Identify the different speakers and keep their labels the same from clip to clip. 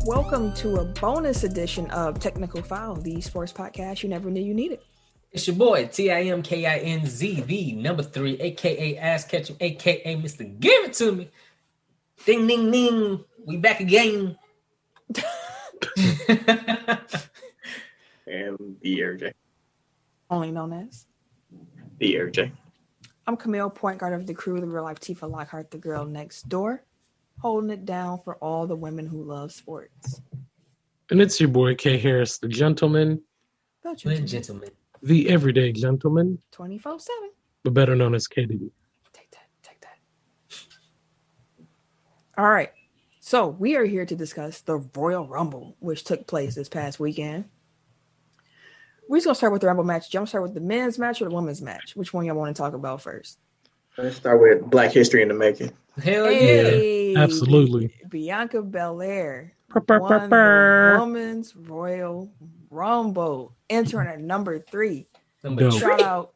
Speaker 1: Welcome to a bonus edition of Technical Foul, the sports podcast you never knew you needed.
Speaker 2: It's your boy, Timkinz, the number 3, a.k.a. Ass Catching, a.k.a. Mr. Give It To Me. Ding, ding, ding. We back again.
Speaker 3: And the RJ.
Speaker 1: Only known as
Speaker 3: The RJ.
Speaker 1: I'm Camille, point guard of the crew, the real life Tifa Lockhart, the girl next door, holding it down for all the women who love sports.
Speaker 4: And it's your boy, K Harris, the gentleman,
Speaker 2: Gentlemen.
Speaker 4: the everyday gentleman,
Speaker 1: 24/7.
Speaker 4: but better known as KDD.
Speaker 1: Take that. All right. So we are here to discuss the Royal Rumble, which took place this past weekend. We're just going to start with the Rumble match. Jump start with the men's match or the women's match? Which one y'all want to talk about first?
Speaker 3: Let's start with Black History in the making.
Speaker 2: Hell yeah.
Speaker 1: Hey,
Speaker 4: Absolutely.
Speaker 1: Bianca Belair won the Women's Royal Rumble, entering at number 3.
Speaker 2: Number
Speaker 4: Dope.
Speaker 1: Shout out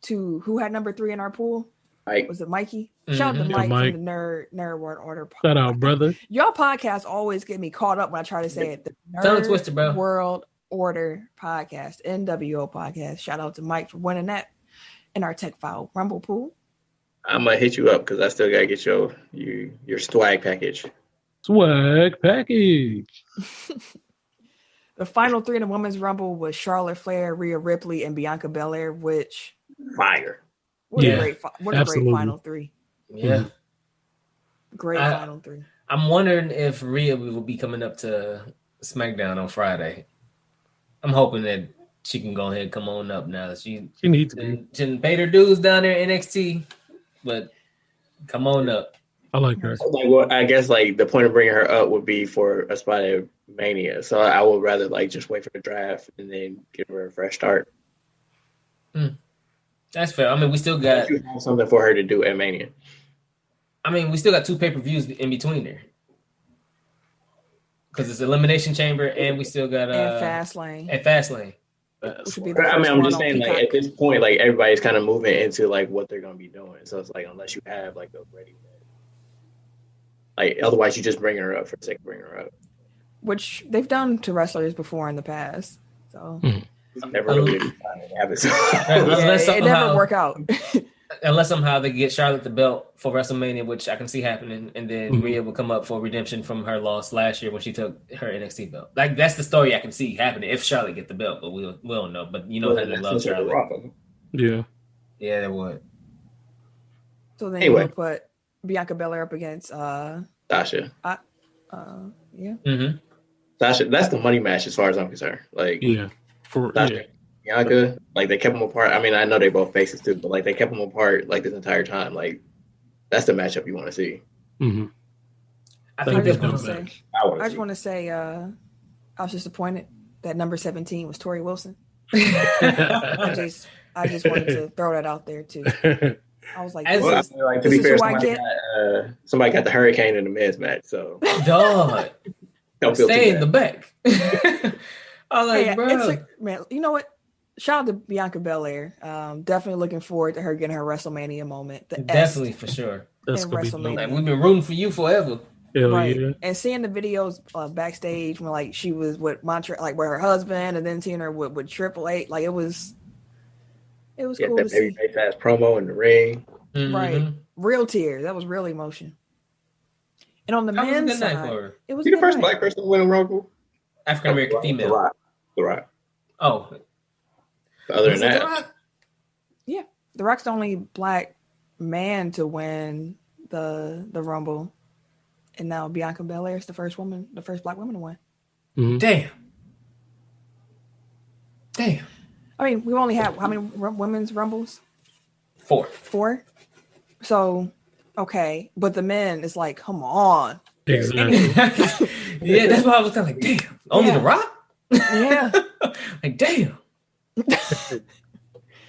Speaker 1: to who had number 3 in our pool?
Speaker 3: Like,
Speaker 1: Was it Mikey? Shout out to
Speaker 2: Mhm.
Speaker 1: Mike,
Speaker 4: Mike.
Speaker 1: from the Nerd Word Order.
Speaker 4: Shout out, brother.
Speaker 1: Y'all podcasts always get me caught up when I try to say it. The
Speaker 2: Tongue twister, bro.
Speaker 1: World Order Podcast, NWO Podcast. Shout out to Mike for winning that in our Tech File Rumble pool.
Speaker 3: I'm gonna hit you up because I still gotta get your swag package.
Speaker 4: Swag package.
Speaker 1: The final 3 in the Women's Rumble was Charlotte Flair, Rhea Ripley, and Bianca Belair, which
Speaker 3: Fire.
Speaker 1: what
Speaker 4: Yeah,
Speaker 1: a great
Speaker 4: absolutely.
Speaker 1: final 3.
Speaker 2: Yeah.
Speaker 1: Great final 3.
Speaker 2: I'm wondering if Rhea will be coming up to SmackDown on Friday. I'm hoping that she can go ahead and come on up now. She
Speaker 4: needs to be.
Speaker 2: didn't pay her dues down there in NXT, but come on up.
Speaker 4: I like her.
Speaker 3: Like, well, I guess like the point of bringing her up would be for a spot at Mania. So I would rather like just wait for the draft and then give her a fresh start.
Speaker 2: That's fair. I mean, we still got.
Speaker 3: You have something for her to do at Mania.
Speaker 2: We still got 2 pay-per-views in between there. Because it's Elimination Chamber, and we still got
Speaker 1: And Fastlane.
Speaker 2: at Fastlane.
Speaker 1: Which would be the
Speaker 3: I mean,
Speaker 1: first
Speaker 3: I'm
Speaker 1: one
Speaker 3: just
Speaker 1: on
Speaker 3: saying, like
Speaker 1: Peacock.
Speaker 3: at this point, like everybody's kind of moving into like what they're gonna be doing. So it's like unless you have like those ready, like otherwise you just bring her up for the sake of bringing her up.
Speaker 1: Which they've done to wrestlers before in the past. So
Speaker 3: It's never really happens.
Speaker 2: Unless
Speaker 1: it never
Speaker 2: somehow-
Speaker 1: work out.
Speaker 2: Unless somehow they get Charlotte the belt for WrestleMania, which I can see happening, and then Rhea will come up for redemption from her loss last year when she took her NXT belt. Like that's the story I can see happening if Charlotte get the belt, but we don't know. But you know how they love Charlotte.
Speaker 4: Yeah.
Speaker 2: Yeah, they would.
Speaker 1: So then
Speaker 3: Anyway.
Speaker 1: you would put Bianca Belair up against
Speaker 3: Sasha.
Speaker 1: yeah.
Speaker 2: Mm-hmm.
Speaker 3: Sasha, that's the money match as far as I'm concerned. Like
Speaker 4: Yeah. For
Speaker 3: Sasha, Bianca, like they kept them apart. I mean, I know they both faces too, but like they kept them apart like this entire time. Like that's the matchup you want to see.
Speaker 4: Mm-hmm.
Speaker 2: I
Speaker 1: I
Speaker 2: think
Speaker 1: just
Speaker 2: they're
Speaker 1: want to
Speaker 2: gonna
Speaker 1: say
Speaker 3: I
Speaker 1: I just want to say I was disappointed that number 17 was Tori Wilson. I just wanted to throw that out there too. I was like,
Speaker 2: As-
Speaker 3: Well, I
Speaker 1: this is,
Speaker 3: feel like to
Speaker 1: this
Speaker 3: be
Speaker 1: is
Speaker 3: fair,
Speaker 1: who I get.
Speaker 3: somebody got the Hurricane in the men's match, so
Speaker 2: dog.
Speaker 3: don't feel
Speaker 2: Stay
Speaker 3: too
Speaker 2: in the
Speaker 3: bad.
Speaker 2: back. I'm like,
Speaker 1: Hey,
Speaker 2: bro.
Speaker 1: man, you know what? Shout out to Bianca Belair. Definitely looking forward to her getting her WrestleMania moment. The
Speaker 2: Definitely for sure.
Speaker 4: That's
Speaker 1: in
Speaker 4: gonna be
Speaker 1: WrestleMania.
Speaker 4: dope.
Speaker 2: Like we've been rooting for you forever.
Speaker 4: Hell
Speaker 1: Right.
Speaker 4: yeah.
Speaker 1: And seeing the videos backstage when like she was with Montreal, like with her husband, and then seeing her with Triple H, like it was
Speaker 3: Yeah,
Speaker 1: cool
Speaker 3: that
Speaker 1: to see.
Speaker 3: baby face ass promo in the ring.
Speaker 1: Right.
Speaker 2: Mhm.
Speaker 1: Real tears. That was real emotion. And on the
Speaker 2: That was a
Speaker 1: men's
Speaker 2: good night
Speaker 1: side,
Speaker 2: for her.
Speaker 1: it was
Speaker 3: She
Speaker 1: a
Speaker 3: the
Speaker 1: good
Speaker 3: first
Speaker 1: night.
Speaker 3: black person to win a Rumble.
Speaker 2: African American
Speaker 3: The
Speaker 2: female.
Speaker 3: Rock. The Rock.
Speaker 2: Oh,
Speaker 3: Other
Speaker 2: was
Speaker 3: than
Speaker 2: it The
Speaker 3: that,
Speaker 2: Rock?
Speaker 1: The Rock's the only black man to win the Rumble, and now Bianca Belair is the first black woman to win.
Speaker 2: Damn.
Speaker 1: I mean, we only have how many women's Rumbles?
Speaker 2: 4.
Speaker 1: 4. So, okay, but the men is like, come on,
Speaker 4: Exactly.
Speaker 2: Yeah, that's why I was kind of like, damn. Only
Speaker 1: Yeah.
Speaker 2: The Rock?
Speaker 1: yeah.
Speaker 2: Like, damn.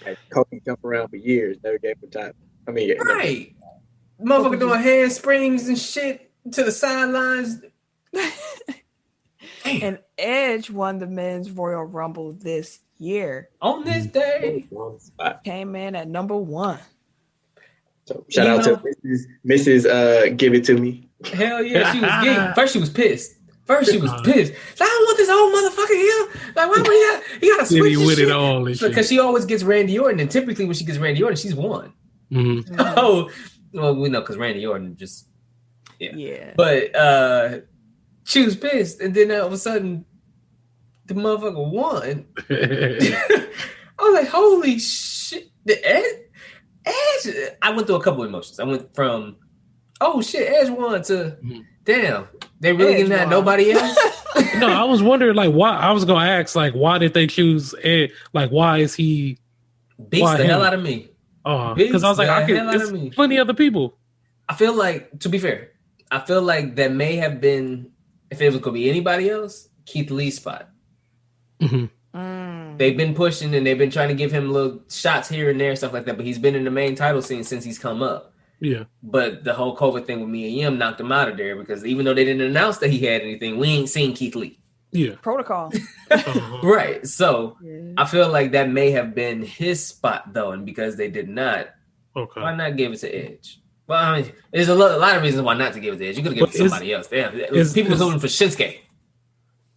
Speaker 3: like, Kobe jumped around for years, never gave him time. I mean,
Speaker 2: Right. Motherfucker doing handsprings and shit to the sidelines. Damn.
Speaker 1: And Edge won the men's Royal Rumble this year.
Speaker 2: On this day.
Speaker 3: one spot.
Speaker 1: Came in at number 1.
Speaker 3: So shout
Speaker 2: You
Speaker 3: out
Speaker 2: know-
Speaker 3: to Mrs. Give It To Me.
Speaker 2: Hell yeah, she was geeked. First she was pissed. First, she was pissed. Like, I don't want this old motherfucker here. Like, why would he gotta switch
Speaker 4: City
Speaker 2: his
Speaker 4: with
Speaker 2: shit?
Speaker 4: it all and shit.
Speaker 2: Because she always gets Randy Orton, and typically when she gets Randy Orton, she's won.
Speaker 4: Mhm.
Speaker 2: Oh, well, we know because Randy Orton just
Speaker 1: Yeah.
Speaker 2: But she was pissed, and then all of a sudden, the motherfucker won. I was like, "Holy shit!" The Edge. I went through a couple of emotions. I went from, "Oh shit, Edge won," to, "Damn, they really
Speaker 1: Edge
Speaker 2: didn't have
Speaker 1: won.
Speaker 2: nobody else."
Speaker 4: No, I was wondering like why. I was gonna ask like why did they choose Ed? Like why is he?
Speaker 2: Beats
Speaker 4: Why
Speaker 2: the
Speaker 4: him?
Speaker 2: hell out of me.
Speaker 4: Because I was like,
Speaker 2: Beats
Speaker 4: I
Speaker 2: the
Speaker 4: could.
Speaker 2: hell out of
Speaker 4: There's
Speaker 2: me.
Speaker 4: plenty other people.
Speaker 2: I feel like, to be fair, I feel like that may have been, if it was going to be anybody else, Keith Lee's spot.
Speaker 4: Mhm.
Speaker 2: They've been pushing and they've been trying to give him little shots here and there, stuff like that. But he's been in the main title scene since he's come up.
Speaker 4: Yeah.
Speaker 2: But the whole COVID thing with Mia Yim knocked him out of there because even though they didn't announce that he had anything, we ain't seen Keith Lee.
Speaker 4: Yeah.
Speaker 1: Protocol.
Speaker 2: Right. So
Speaker 1: Yeah.
Speaker 2: I feel like that may have been his spot, though. And because they did not,
Speaker 4: Okay.
Speaker 2: why not give it to Edge? Well, I mean, there's a lot of reasons why not to give it to Edge. You could have given it to somebody else. People was voting for Shinsuke.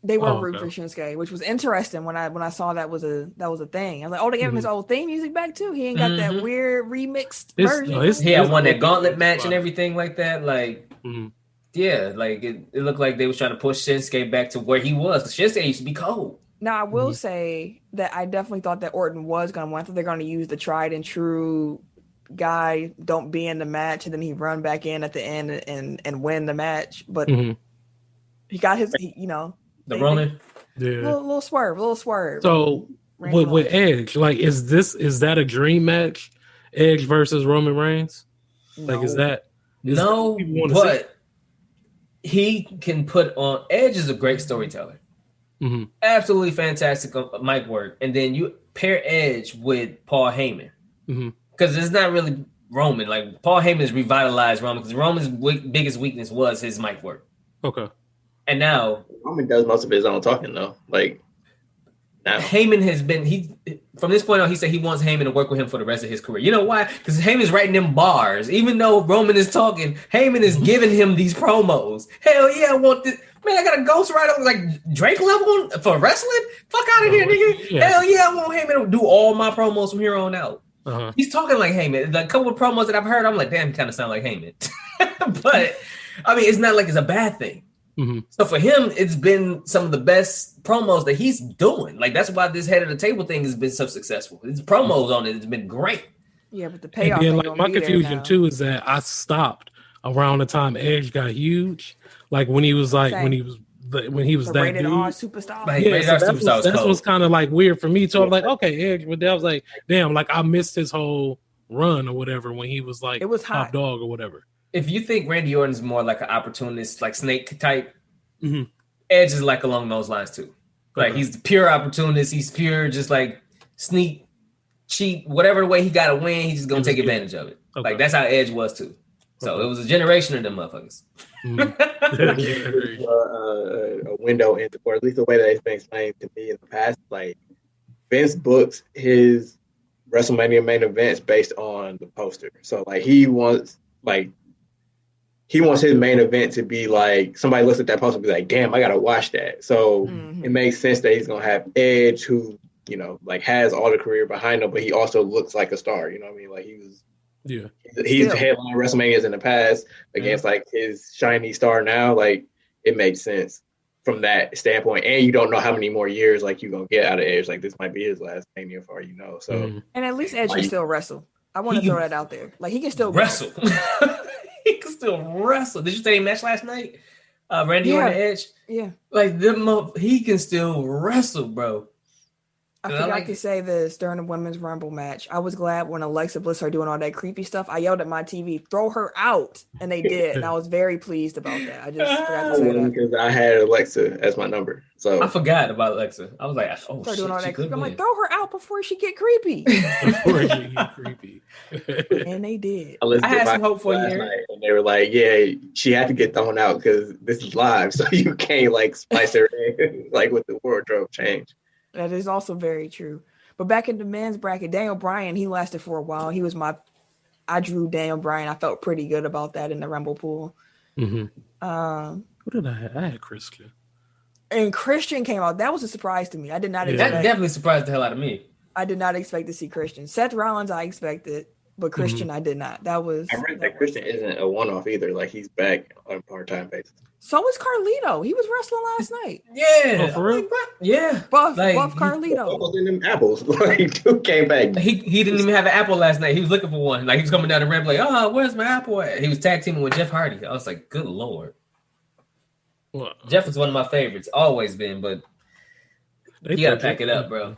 Speaker 1: They were
Speaker 4: Oh,
Speaker 1: rooting
Speaker 4: okay.
Speaker 1: for Shinsuke, which was interesting when I saw that was a thing. I was like, oh, they gave him his old theme music back too. He ain't got that weird remixed
Speaker 4: It's-
Speaker 1: version.
Speaker 4: no, it's-
Speaker 2: He had won that
Speaker 4: it's-
Speaker 2: gauntlet match and everything like that. Like,
Speaker 4: Mhm.
Speaker 2: yeah, like it looked like they was trying to push Shinsuke back to where he was. Because Shinsuke used to be cold.
Speaker 1: Now I will say that I definitely thought that Orton was going to win. I thought they're going to use the tried and true guy, don't be in the match, and then he run back in at the end and win the match. But
Speaker 4: Mhm.
Speaker 1: he got his,
Speaker 2: The
Speaker 1: they-
Speaker 2: Roman.
Speaker 4: Yeah.
Speaker 1: little swerve.
Speaker 4: So
Speaker 1: Randy
Speaker 4: with
Speaker 1: Orton.
Speaker 4: Edge, like, is that a dream match? Edge versus Roman Reigns? Like, is that
Speaker 2: No,
Speaker 4: what people wanna see?
Speaker 2: but he can put on. Edge is a great storyteller.
Speaker 4: Mhm.
Speaker 2: Absolutely fantastic mic work. And then you pair Edge with Paul Heyman.
Speaker 4: Mhm.
Speaker 2: Because it's not really Roman. Like, Paul Heyman's revitalized Roman because Roman's biggest weakness was his mic work.
Speaker 4: Okay.
Speaker 2: And now
Speaker 3: Roman does most of his own talking though. Like now,
Speaker 2: Heyman has been from this point on. He said he wants Heyman to work with him for the rest of his career. You know why? Because Heyman's writing them bars. Even though Roman is talking, Heyman is giving him these promos. Hell yeah, I want this. Man, I got a ghostwriter like Drake level for wrestling. Fuck out of here, nigga.
Speaker 4: Yeah.
Speaker 2: Hell yeah, I want Heyman to do all my promos from here on out.
Speaker 4: Uh-huh.
Speaker 2: He's talking like Heyman. Like, a couple of promos that I've heard, I'm like, damn, he kind of sound like Heyman. But I mean, it's not like it's a bad thing.
Speaker 4: Mhm.
Speaker 2: So for him, it's been some of the best promos that he's doing. Like, that's why this head of the table thing has been so successful. His promos on it has been great.
Speaker 1: Yeah, but the
Speaker 4: And
Speaker 1: payoff.
Speaker 4: then,
Speaker 1: ain't
Speaker 4: like,
Speaker 1: gonna
Speaker 4: my
Speaker 1: be there
Speaker 4: confusion
Speaker 1: now.
Speaker 4: too is that I stopped around the time Edge got huge. Like when he was
Speaker 1: Same.
Speaker 4: when he was
Speaker 1: The
Speaker 4: that
Speaker 1: rated
Speaker 4: dude.
Speaker 1: R superstar.
Speaker 2: Like,
Speaker 4: Yeah,
Speaker 2: Rated
Speaker 4: so
Speaker 2: R Superstar was
Speaker 4: that's
Speaker 2: cold.
Speaker 4: what's kind of like weird for me too. I'm like, okay, Edge, but I was like, damn, like I missed his whole run or whatever when he was like
Speaker 1: It was
Speaker 4: top
Speaker 1: hot.
Speaker 4: dog or whatever.
Speaker 2: If you think Randy Orton's more like an opportunist, like Snake type,
Speaker 4: Mhm.
Speaker 2: Edge is like along those lines too. Like,
Speaker 4: Okay.
Speaker 2: he's the pure opportunist. He's pure, just like sneak, cheat, whatever way he got to win, he's just gonna
Speaker 4: He
Speaker 2: take
Speaker 4: was
Speaker 2: advantage of it.
Speaker 4: Okay.
Speaker 2: Like, that's how Edge was too. So
Speaker 4: Okay.
Speaker 2: it was a generation of them motherfuckers.
Speaker 4: Mhm.
Speaker 3: a window into, or at least the way that it's been explained to me in the past, like Vince books his WrestleMania main events based on the poster. So like he wants his main event to be like somebody looks at that poster and be like, damn, I gotta watch that. So
Speaker 1: Mhm.
Speaker 3: it makes sense that he's gonna have Edge, who like has all the career behind him, but he also looks like a star. You know what I mean? Like
Speaker 4: Yeah.
Speaker 3: he's
Speaker 1: Still.
Speaker 3: headlined WrestleManias in the past against like his shiny star now. Like it makes sense from that standpoint. And you don't know how many more years like you're gonna get out of Edge. Like this might be his last Mania for all you know. So
Speaker 4: Mhm.
Speaker 1: And at least Edge can still wrestle. I want to
Speaker 2: He
Speaker 1: throw
Speaker 2: can
Speaker 1: that out there. Like he can still
Speaker 2: Wrestle. He can still wrestle. Did you say he matched last night? Randy
Speaker 1: Yeah.
Speaker 2: Orton and Edge?
Speaker 1: Yeah.
Speaker 2: Like, he can still wrestle, bro.
Speaker 1: I
Speaker 2: I
Speaker 1: forgot
Speaker 2: like
Speaker 1: to
Speaker 2: it.
Speaker 1: say this during the women's rumble match. I was glad when Alexa Bliss started doing all that creepy stuff. I yelled at my TV, "Throw her out!" and they did, and I was very pleased about that. I just forgot to say that.
Speaker 3: because I had Alexa as my number. So
Speaker 2: I forgot about Alexa. I was like, oh,
Speaker 1: Started
Speaker 2: shit,
Speaker 1: doing all
Speaker 2: she
Speaker 1: that.
Speaker 2: could
Speaker 1: I'm like,
Speaker 2: win.
Speaker 1: throw her out before she get creepy,
Speaker 4: Before it get creepy.
Speaker 1: and they did.
Speaker 3: I listened
Speaker 2: I had
Speaker 3: to
Speaker 2: some
Speaker 3: my
Speaker 2: hope for you,
Speaker 3: last
Speaker 2: Eric.
Speaker 3: night, and they were like, "Yeah, she had to get thrown out because this is live, so you can't like spice her in like with the wardrobe change."
Speaker 1: That is also very true. But back in the men's bracket, Daniel Bryan, he lasted for a while. I drew Daniel Bryan. I felt pretty good about that in the Rumble pool.
Speaker 4: Mhm.
Speaker 1: Who
Speaker 4: did I have? I had Christian.
Speaker 1: And Christian came out. That was a surprise to me. I did not
Speaker 4: Yeah.
Speaker 2: That
Speaker 1: expect.
Speaker 2: definitely surprised the hell out of me.
Speaker 1: I did not expect to see Christian. Seth Rollins, I expected, but Christian, I did not. That was.
Speaker 3: I read
Speaker 1: that
Speaker 3: that
Speaker 1: was-
Speaker 3: Christian isn't a one-off either. Like he's back on a part-time basis.
Speaker 1: So was Carlito. He was wrestling last night.
Speaker 2: Yeah.
Speaker 4: Oh, for real?
Speaker 2: Like, bro, yeah.
Speaker 1: Buff
Speaker 2: Like,
Speaker 1: Carlito.
Speaker 3: Apples in them apples. Like dude came back.
Speaker 2: He didn't even have an apple last night. He was looking for one. Like he was coming down the ramp like, oh, where's my apple at? He was tag teaming with Jeff Hardy. I was like, good Lord.
Speaker 4: Well,
Speaker 2: Jeff is one of my favorites. Always been, but
Speaker 4: they
Speaker 2: you gotta
Speaker 4: put
Speaker 2: pack
Speaker 4: Jeff-
Speaker 2: it up, bro.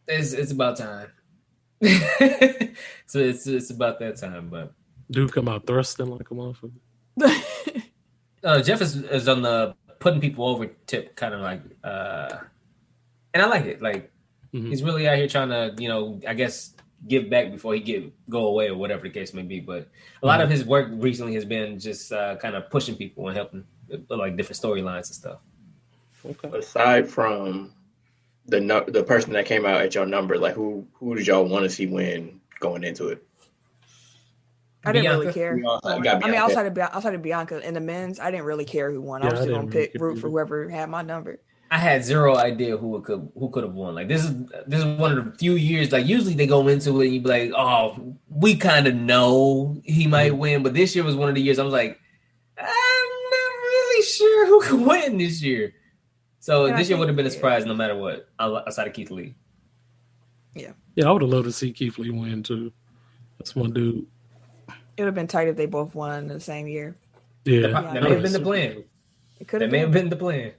Speaker 2: It's about time. So it's about that time, but
Speaker 4: Dude come out thrusting like a motherfucker.
Speaker 2: Jeff is on the putting people over tip, kind of like, and I like it. Like
Speaker 4: Mhm.
Speaker 2: he's really out here trying to, I guess give back before he go away or whatever the case may be. But a lot of his work recently has been just kind of pushing people and helping like different storylines and stuff.
Speaker 4: Okay.
Speaker 3: Aside from the person that came out at your number, like who did y'all want to see win going into it?
Speaker 1: I didn't really
Speaker 2: Bianca?
Speaker 1: care.
Speaker 3: You got
Speaker 1: I mean,
Speaker 3: Bianca.
Speaker 1: outside of Bianca and the men's, I didn't really care who won. I
Speaker 4: Yeah,
Speaker 1: was
Speaker 4: I
Speaker 1: just gonna
Speaker 4: didn't really
Speaker 1: pick
Speaker 4: care
Speaker 1: root for
Speaker 4: either.
Speaker 1: whoever had my number.
Speaker 2: I had zero idea who could have won. Like this is one of the few years. Like usually they go into it and you be like, oh, we kind of know he might win, but this year was one of the years I was like, I'm not really sure who could win this year. So
Speaker 1: And I
Speaker 2: this year
Speaker 1: think-
Speaker 2: would have been a surprise no matter what, outside of Keith Lee.
Speaker 4: Yeah, I would have loved to see Keith Lee win too. That's my dude.
Speaker 1: It would have been tight if they both won in the same year.
Speaker 4: Yeah,
Speaker 2: That
Speaker 1: Yeah,
Speaker 2: may have been the
Speaker 4: super
Speaker 2: plan.
Speaker 4: dope.
Speaker 1: It could
Speaker 2: That
Speaker 1: have
Speaker 2: may have
Speaker 1: been
Speaker 2: been the plan.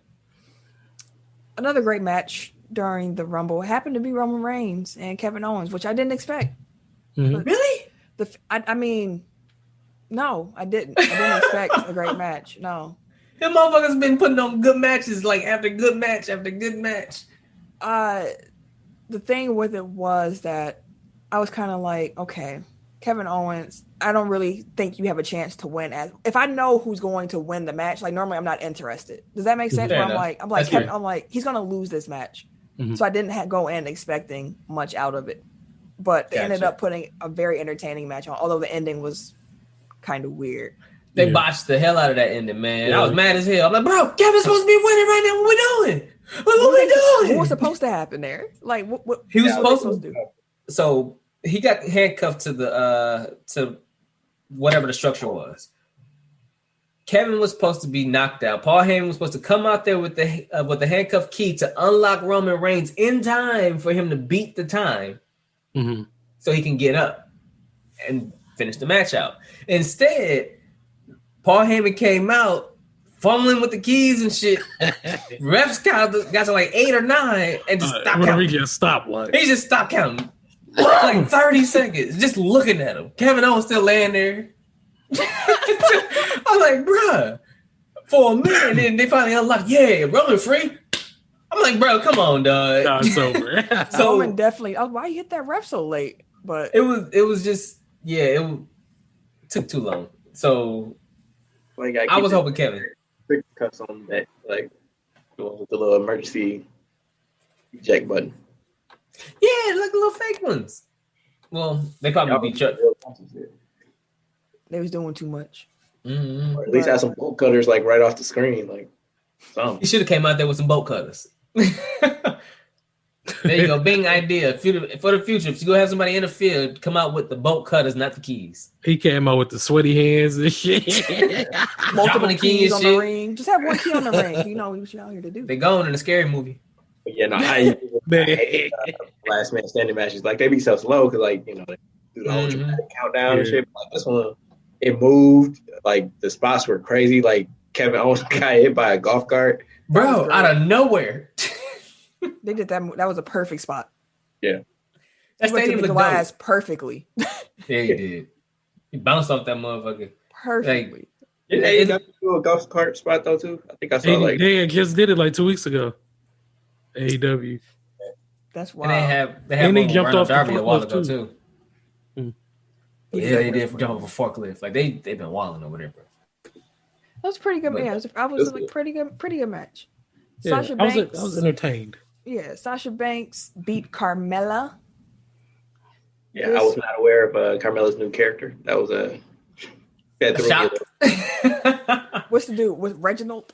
Speaker 1: another great match during the Rumble. It happened to be Roman Reigns and Kevin Owens, which I didn't expect.
Speaker 4: Mhm.
Speaker 2: Really?
Speaker 1: I mean, no, I didn't. I didn't expect a great match. No.
Speaker 2: Them motherfuckers been putting on good matches, like after good match after good match.
Speaker 1: The thing with it was that I was kind of like, okay, Kevin Owens, I don't really think you have a chance to win. If I know who's going to win the match, like normally I'm not interested. Does that make sense?
Speaker 2: Fair
Speaker 1: Where I'm
Speaker 2: enough.
Speaker 1: like,
Speaker 2: That's
Speaker 1: Kevin,
Speaker 2: fair.
Speaker 1: I'm like, he's gonna lose this match,
Speaker 4: Mhm.
Speaker 1: so I didn't go in expecting much out of it. But they ended
Speaker 2: Gotcha.
Speaker 1: up putting a very entertaining match on, although the ending was kind of weird.
Speaker 2: They
Speaker 4: Yeah.
Speaker 2: botched the hell out of that ending, man.
Speaker 4: Yeah.
Speaker 2: I was mad as hell. I'm like, bro, Kevin's supposed to be winning right now. What we doing? What we doing?
Speaker 1: What was supposed to happen there? Like, what
Speaker 2: He was
Speaker 3: Yeah,
Speaker 2: supposed to.
Speaker 1: do?
Speaker 2: So he got handcuffed to the to whatever the structure was. Kevin was supposed to be knocked out. Paul Heyman was supposed to come out there with the handcuff key to unlock Roman Reigns in time for him to beat the time,
Speaker 4: Mhm.
Speaker 2: so he can get up and finish the match out. Instead, Paul Heyman came out fumbling with the keys and shit. Refs got to like 8 or 9 and just stopped
Speaker 4: Whenever he
Speaker 2: counting.
Speaker 4: gets stopped, like
Speaker 2: He just stopped counting. Like 30 seconds, just looking at him. Kevin Owens still laying there. I was like, bruh, for a minute, and then they finally unlocked, yeah, Roman free. I'm like, bro, come on, dog.
Speaker 4: no, it's over.
Speaker 2: So
Speaker 1: Roman definitely. Oh, why you hit that ref so late? But
Speaker 2: it was just, yeah, it took too long. So
Speaker 3: Like
Speaker 2: I was hoping Kevin.
Speaker 3: quick cuffs on that, like the one with the little emergency eject button.
Speaker 2: Yeah, like little fake ones. Well, they probably be Chuck.
Speaker 1: they was doing too much.
Speaker 2: Mm-hmm.
Speaker 3: Or at least have some bolt cutters like right off the screen, like
Speaker 2: He
Speaker 3: something.
Speaker 2: should have came out there with some bolt cutters. There you go, Bing idea. For the future, if you go have somebody in the field, come out with the bolt cutters, not the keys.
Speaker 4: He came out with the sweaty hands and shit.
Speaker 1: Multiple
Speaker 2: Dropping the key
Speaker 1: keys
Speaker 2: and
Speaker 1: on
Speaker 2: shit.
Speaker 1: the ring. Just have one key on the ring. You know what you're out here to do.
Speaker 2: They gone in a scary movie.
Speaker 3: But yeah, no, I
Speaker 4: Man.
Speaker 3: hate last man standing matches. Like they be so slow because like they do the whole
Speaker 2: Mhm.
Speaker 3: dramatic countdown and
Speaker 4: Yeah.
Speaker 3: shit. Like this one, it moved. Like the spots were crazy. Like Kevin Owens got hit by a golf cart.
Speaker 1: That was
Speaker 2: Bro,
Speaker 1: great.
Speaker 2: out of nowhere.
Speaker 1: They did that. That was a perfect spot.
Speaker 2: That
Speaker 1: He went to
Speaker 2: stadium
Speaker 1: the
Speaker 2: looked
Speaker 1: glass
Speaker 2: dope.
Speaker 1: perfectly.
Speaker 2: Yeah, he did. He bounced off that motherfucker.
Speaker 1: Perfectly.
Speaker 3: Yeah, he got to do a golf cart spot though too. I think I saw like
Speaker 4: They just did it like 2 weeks ago. AEW.
Speaker 1: That's
Speaker 2: And
Speaker 1: wild.
Speaker 2: they had
Speaker 4: And they
Speaker 2: one
Speaker 4: jumped
Speaker 2: Ronald
Speaker 4: off the
Speaker 2: Darby a while
Speaker 4: forklift,
Speaker 2: ago
Speaker 4: too.
Speaker 2: too.
Speaker 4: Mm.
Speaker 2: Yeah, they did jump off a forklift. Like they've been wilding over there, bro.
Speaker 1: That was pretty good.
Speaker 2: But-
Speaker 1: Yeah, I was like pretty good match.
Speaker 4: Yeah,
Speaker 1: Sasha
Speaker 4: I
Speaker 1: Banks.
Speaker 4: was entertained.
Speaker 1: Yeah, Sasha Banks beat Carmella.
Speaker 3: yeah, I was not aware of Carmella's new character. That was a
Speaker 2: A shock.
Speaker 1: What's the dude with Reginald?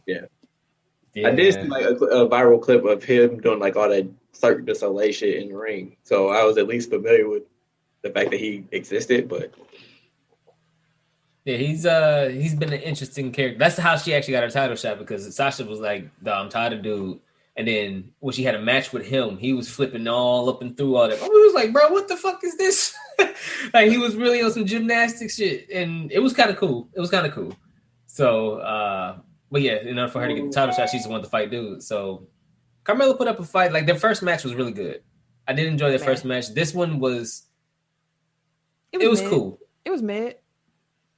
Speaker 3: I did see like a viral clip of him doing like all that Cirque du Soleil shit in the ring, so I was at least familiar with the fact that he existed. But
Speaker 2: Yeah, he's been an interesting character. That's how she actually got her title shot, because Sasha was like, I'm tired of dude. And then when she had a match with him, he was flipping all up and through all that. I was like, bro, what the fuck is this? Like, he was really on some gymnastics shit. And it was kind of cool. So, but yeah, in order for her to get the title shot, she's the one to fight dude. So Carmella put up a fight. Like, their first match was really good. I did enjoy their first match. This one was it was cool.
Speaker 1: It was mid.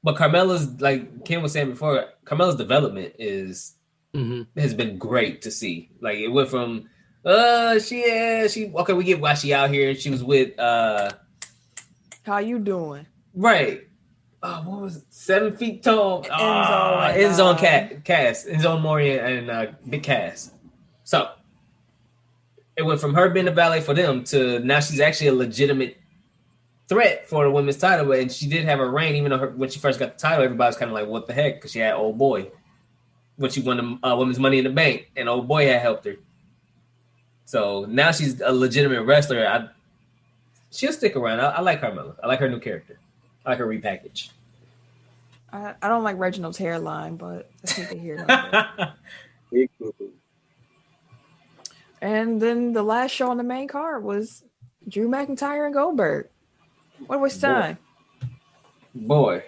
Speaker 2: But Carmella's, like Kim was saying before, Carmella's development has been great to see. Like, it went from we get why she out here. She was with
Speaker 1: How you doing?
Speaker 2: Right. What was it? 7 feet tall.
Speaker 1: Enzo
Speaker 2: Cass. Enzo Amore and Big Cass. So it went from her being the valet for them to now she's actually a legitimate threat for the women's title. And she did have a reign, even though when she first got the title, everybody was kind of like, what the heck? Because she had Old Boy when she won the women's Money in the Bank, and Old Boy had helped her. So now she's a legitimate wrestler. She'll stick around. I like Carmella. I like her new character. I like her repackage.
Speaker 1: I don't like Reginald's hairline, but that's neither here nor there. And then the last show on the main card was Drew McIntyre and Goldberg. What a waste of time.
Speaker 2: Boy.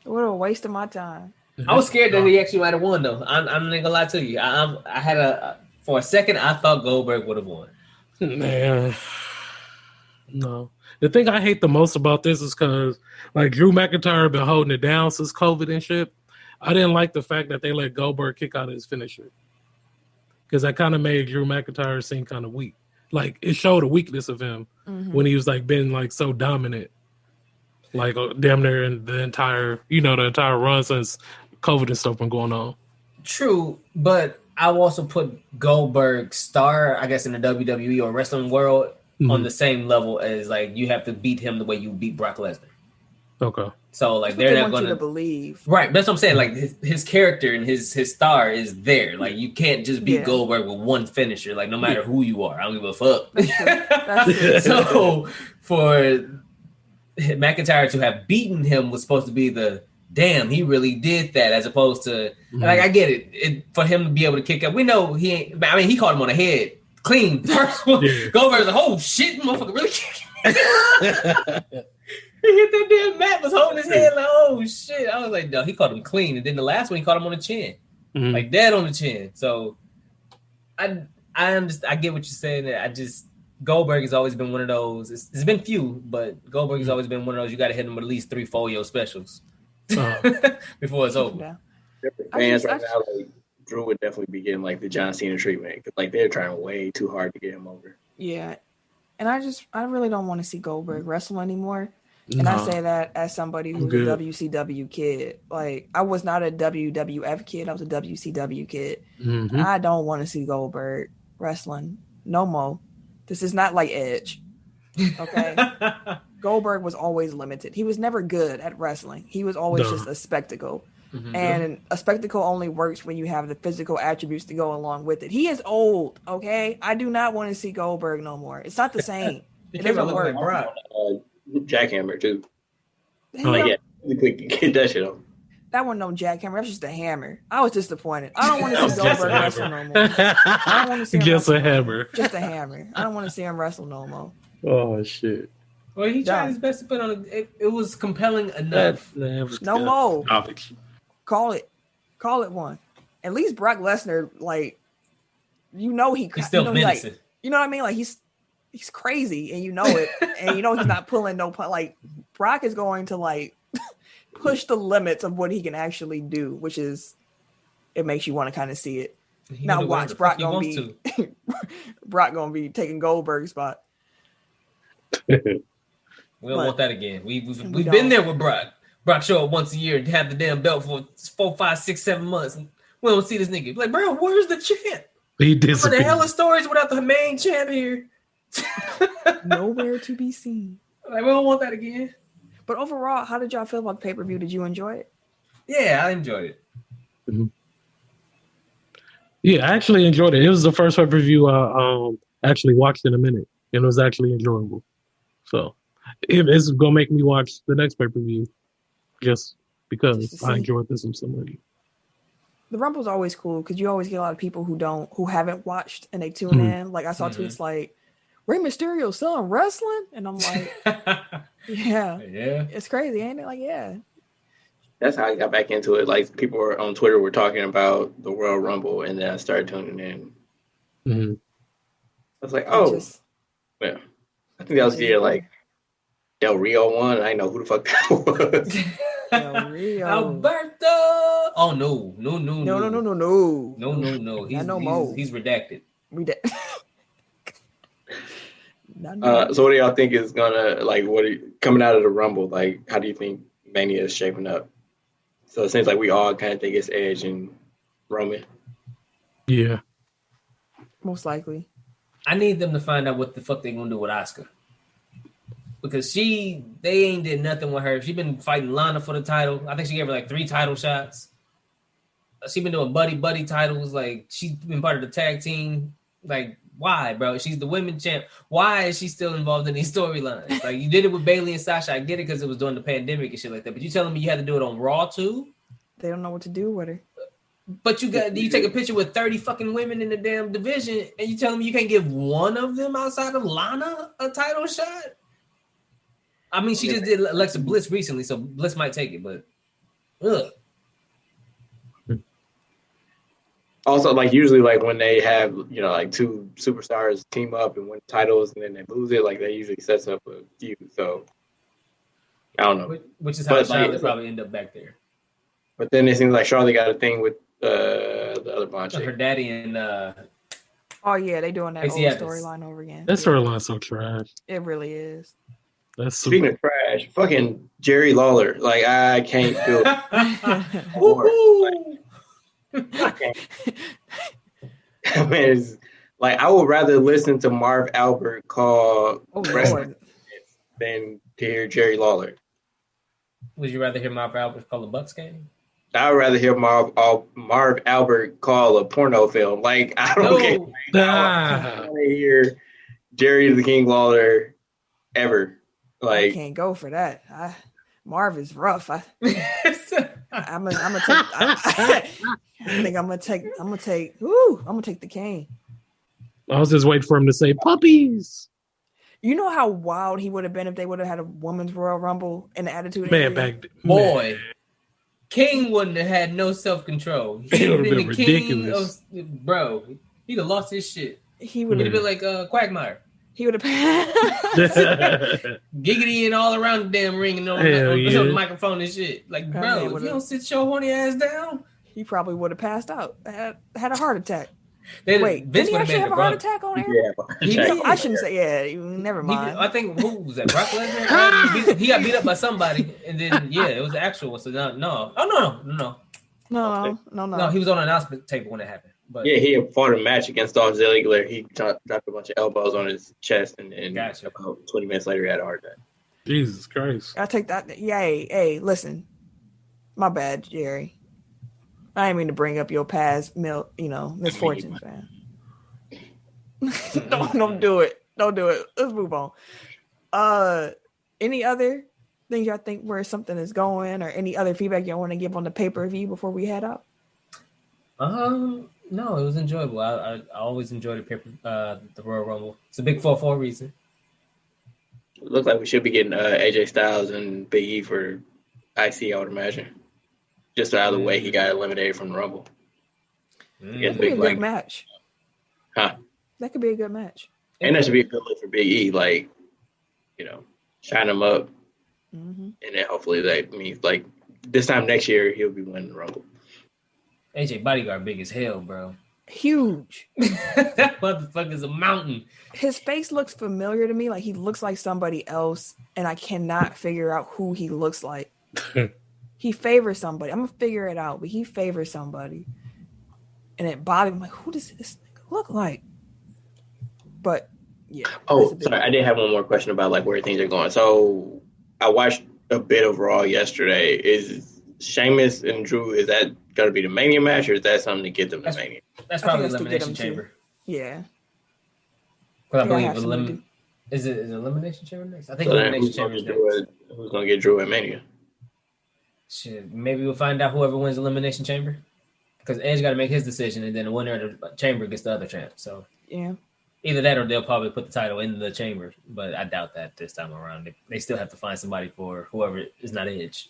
Speaker 1: What a waste of my time.
Speaker 2: I was scared that he actually might have won, though. I'm not gonna lie to you. I had for a second, I thought Goldberg would have won.
Speaker 4: Man, no. The thing I hate the most about this is because, like, Drew McIntyre been holding it down since COVID and shit. I didn't like the fact that they let Goldberg kick out his finisher, because that kind of made Drew McIntyre seem kind of weak. Like, it showed a weakness of him when he was like been like so dominant, like damn near in the entire run since COVID and stuff been going on.
Speaker 2: True, but I will also put Goldberg's star, I guess, in the WWE or wrestling world on the same level as, like, you have to beat him the way you beat Brock Lesnar.
Speaker 4: Okay.
Speaker 2: So, like,
Speaker 1: they're not
Speaker 2: going
Speaker 1: to believe.
Speaker 2: Right, that's what I'm saying. Like, his character and his star is there. Like, you can't just beat Goldberg with one finisher. Like, no matter who you are, I don't give a fuck.
Speaker 1: That's true.
Speaker 2: So, for McIntyre to have beaten him was supposed to be the damn, he really did that, as opposed to like, I get it for him to be able to kick up. We know he ain't. I mean, he caught him on the head clean first one. Yeah. Goldberg's like, oh shit, motherfucker, really kicked. He hit that damn mat, was holding his head like, oh shit. I was like, no, he caught him clean, and then the last one he caught him on the chin, like dead on the chin. So I understand. I get what you're saying. Goldberg has always been one of those. It's been few, but Goldberg has always been one of those. You got to hit him with at least 3-4 your specials before it's over.
Speaker 3: Fans right now, like, Drew would definitely be getting like the John Cena treatment, because like they're trying way too hard to get him over.
Speaker 1: Yeah, and I really don't want to see Goldberg wrestle anymore. And I say that as somebody who's a WCW kid. Like, I was not a WWF kid. I was a WCW kid. I don't want to see Goldberg wrestling no more. This is not like Edge. Okay? Goldberg was always limited. He was never good at wrestling. He was always just a spectacle. And a spectacle only works when you have the physical attributes to go along with it. He is old, okay? I do not want to see Goldberg no more. It's not the same. It doesn't work.
Speaker 2: Like Brock.
Speaker 3: Jackhammer too. Like, get that shit on.
Speaker 1: That one no jackhammer. That's just a hammer. I was disappointed. I don't want to see Goldberg wrestle no more. I don't want to see him
Speaker 4: just a hammer.
Speaker 1: Just a hammer. I don't want to see him wrestle no more.
Speaker 4: Oh shit.
Speaker 2: Well, he tried his best to put on it was compelling enough.
Speaker 1: No more. Call it one. At least Brock Lesnar, like, he's
Speaker 2: still menacing.
Speaker 1: Like, you know what I mean? Like, he's crazy, and you know it, and you know he's not pulling no punch. Like, Brock is going to, like, push the limits of what he can actually do, which is, it makes you want to kind of see it. Now watch, Brock gonna be taking Goldberg's spot.
Speaker 2: We don't want that again. We've been there with Brock. Brock show up once a year and have the damn belt for 4, 5, 6, 7 months. And we don't see this nigga. Like, bro, where's the champ?
Speaker 4: He disappeared.
Speaker 2: What the hell are stories without the main champ here?
Speaker 1: Nowhere to be seen.
Speaker 2: Like, we don't want that again.
Speaker 1: But overall, how did y'all feel about the pay-per-view? Did you enjoy it?
Speaker 2: Yeah, I enjoyed it.
Speaker 4: Yeah, I actually enjoyed it. It was the first pay-per-view I actually watched in a minute, and it was actually enjoyable. So it's gonna make me watch the next pay-per-view just because
Speaker 1: Just to
Speaker 4: I
Speaker 1: see.
Speaker 4: enjoyed this one so much.
Speaker 1: The Rumble's always cool because you always get a lot of people who haven't watched and they tune in. Like I saw tweets like Rey Mysterio's son wrestling, and I'm like, yeah, it's crazy, ain't it? Like, yeah.
Speaker 3: That's how I got back into it. Like people were on Twitter were talking about the Royal Rumble, and then I started tuning in.
Speaker 4: Mm-hmm.
Speaker 3: I was like, oh, yeah. I think that was the year like Del Rio won. I didn't know who the fuck that was.
Speaker 1: Del Rio.
Speaker 2: Alberto. Oh no.
Speaker 1: No.
Speaker 2: He's redacted.
Speaker 3: So what do y'all think is gonna coming out of the Rumble? Like, how do you think Mania is shaping up? So it seems like we all kind of think it's Edge and Roman.
Speaker 4: Yeah,
Speaker 1: most likely.
Speaker 2: I need them to find out what the fuck they gonna do with Asuka, because they ain't did nothing with her. She been fighting Lana for the title. I think she gave her like 3 title shots. She been doing buddy titles. Like she's been part of the tag team. Like why, bro? She's the women's champ. Why is she still involved in these storylines? Like you did it with Bayley and Sasha. I get it because it was during the pandemic and shit like that. But you telling me you had to do it on Raw too?
Speaker 1: They don't know what to do with her.
Speaker 2: But you take a picture with 30 fucking women in the damn division, and you telling me you can't give one of them outside of Lana a title shot? I mean, she just did Alexa Bliss recently, so Bliss might take it, but ugh.
Speaker 3: Also, like usually, like when they have like 2 superstars team up and win titles, and then they lose it, like that usually sets up a feud. So I don't know,
Speaker 2: which is how Charlotte probably end up back there.
Speaker 3: But then it seems like Charlotte got a thing with the other blonde chick.
Speaker 2: Her daddy and
Speaker 1: oh yeah, they doing that old storyline over again.
Speaker 4: That storyline's so trash.
Speaker 1: It really is.
Speaker 4: That's
Speaker 3: speaking of trash, fucking Jerry Lawler. Like I can't do it. I can't. I mean, it's like I would rather listen to Marv Albert call wrestling than to hear Jerry Lawler.
Speaker 2: Would you rather hear Marv Albert call a Bucks game?
Speaker 3: I would rather hear Marv Albert call a porno film. Like I don't care. I want to hear Jerry the King Lawler ever. Like
Speaker 1: I can't go for that. Marv is rough. I'm gonna take the cane.
Speaker 4: I was just waiting for him to say puppies.
Speaker 1: You know how wild he would have been if they would have had a women's Royal Rumble in the Attitude Era?
Speaker 2: Boy, King wouldn't have had no self-control. He would have been ridiculous. Bro, he'd have lost his shit. He would have been like Quagmire.
Speaker 1: He would have
Speaker 2: giggity and all around the damn ring and on the microphone and shit. Like, bro, if you don't sit your horny ass down,
Speaker 1: he probably would have passed out. Had a heart attack.
Speaker 2: Wait,
Speaker 1: did he actually have a heart attack on air? Yeah, I shouldn't say. Yeah, never mind.
Speaker 2: I think who was that? Brock Lesnar. He got beat up by somebody, and then it was the actual. So no. No. He was on an announcement table when it happened. But
Speaker 3: yeah, he fought a match against Dolph Ziggler. He dropped a bunch of elbows on his chest, and about 20 minutes later, he had a heart attack.
Speaker 4: Jesus Christ!
Speaker 1: I take that. Yay! Hey, listen, my bad, Jerry. I didn't mean to bring up your past, misfortunes, man. Don't do it. Don't do it. Let's move on. Any other things y'all think where something is going, or any other feedback y'all want to give on the pay-per-view before we head out?
Speaker 2: No, it was enjoyable. I always enjoy the Royal Rumble. It's a big 4 for a reason.
Speaker 3: It looks like we should be getting AJ Styles and Big E for IC, I would imagine. Just out of the way he got eliminated from the Rumble.
Speaker 1: That could be a good match.
Speaker 3: Huh?
Speaker 1: That could be a good match.
Speaker 3: And that should be a good look for Big E. Like, shine him up. Mm-hmm. And then hopefully that means, like, this time next year, he'll be winning the Rumble.
Speaker 2: AJ Bodyguard big as hell, bro.
Speaker 1: Huge.
Speaker 2: That motherfucker's a mountain.
Speaker 1: His face looks familiar to me. Like, he looks like somebody else, and I cannot figure out who he looks like. He favors somebody. I'm going to figure it out, but he favors somebody. And it bothered me. Like, who does this look like? But, yeah.
Speaker 3: Oh, sorry. I did have one more question about, like, where things are going. So, I watched a bit of Raw yesterday. Is Sheamus and Drew, is that going to be the Mania match, or is that something to get them to Mania?
Speaker 2: That's
Speaker 1: I think
Speaker 2: probably
Speaker 1: that's to get
Speaker 2: Elimination
Speaker 1: them to-
Speaker 2: Chamber.
Speaker 1: Yeah.
Speaker 2: Because I
Speaker 1: They gotta
Speaker 2: believe
Speaker 1: have something to do.
Speaker 2: is it Elimination Chamber next? I think
Speaker 3: So then
Speaker 2: Elimination
Speaker 3: who's going
Speaker 2: Chamber
Speaker 3: to
Speaker 2: is next.
Speaker 3: who's going to get Drew at Mania?
Speaker 2: Shit, maybe we'll find out whoever wins Elimination Chamber. Because Edge got to make his decision, and then the winner of the Chamber gets the other champ. So
Speaker 1: Yeah.
Speaker 2: either that, or they'll probably put the title in the Chamber. But I doubt that this time around. They still have to find somebody for whoever is not Edge.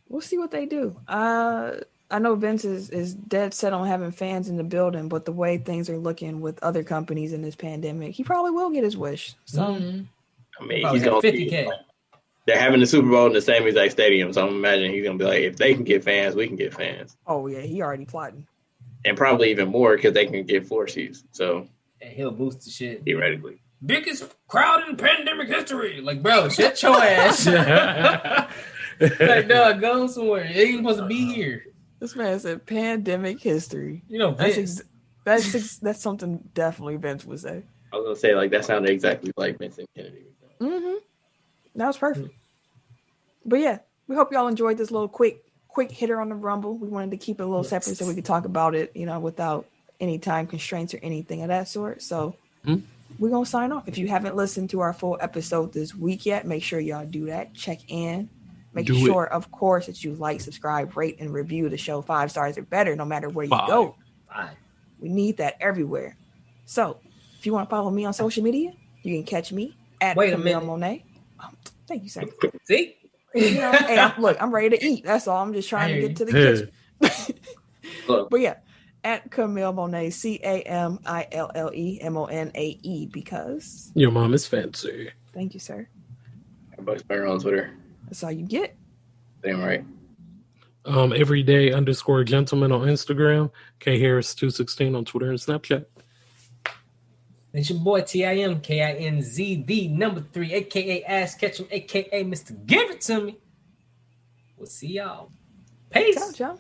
Speaker 1: We'll see what they do. I know Vince is dead set on having fans in the building, but the way things are looking with other companies in this pandemic, he probably will get his wish. So
Speaker 2: Mhm.
Speaker 3: I mean,
Speaker 2: Probably
Speaker 3: he's going to
Speaker 2: 50K.
Speaker 3: be. They're having the Super Bowl in the same exact stadium, so I'm imagining he's going to be like, if they can get fans, we can get fans,
Speaker 1: oh yeah, he already plotting.
Speaker 3: and probably even more because they can get 4 seats. So
Speaker 2: And he'll boost the shit.
Speaker 3: theoretically,
Speaker 2: Biggest crowd in pandemic history. Like, bro, shut your ass. Like, dog, go somewhere. You ain't supposed to be here.
Speaker 1: This man said pandemic history.
Speaker 2: You know, Vince.
Speaker 1: That's something definitely Vince would say.
Speaker 3: I was going to say like that sounded exactly like Vincent Kennedy.
Speaker 1: Mm-hmm. That was perfect. But yeah, we hope y'all enjoyed this little quick hitter on the Rumble. We wanted to keep it a little separate so we could talk about it, without any time constraints or anything of that sort. So we're going to sign off. If you haven't listened to our full episode this week yet, make sure y'all do that. Check in. Make sure, of course, that you like, subscribe, rate, and review the show. 5 stars or better, no matter where you go.
Speaker 2: 5.
Speaker 1: We need that everywhere. So if you want to follow me on social media, you can catch me at
Speaker 2: Wait a
Speaker 1: Camille
Speaker 2: minute.
Speaker 1: Monet. Thank you, sir.
Speaker 2: See?
Speaker 1: Hey, I'm ready to eat. That's all. I'm just trying to get to the kitchen.
Speaker 3: Look,
Speaker 1: But yeah, at Camille Monet, CamilleMonae, because
Speaker 4: Your mom is fancy.
Speaker 1: thank you, sir.
Speaker 3: everybody's better on Twitter.
Speaker 1: That's all you get.
Speaker 3: Damn right.
Speaker 4: Everyday_gentleman on Instagram. K Harris 216 on Twitter and Snapchat.
Speaker 2: It's your boy TIMKINZ, the number 3, aka Ass Ketchum, aka Mr. Give It To Me. We'll see y'all. Peace.
Speaker 1: Ciao, ciao.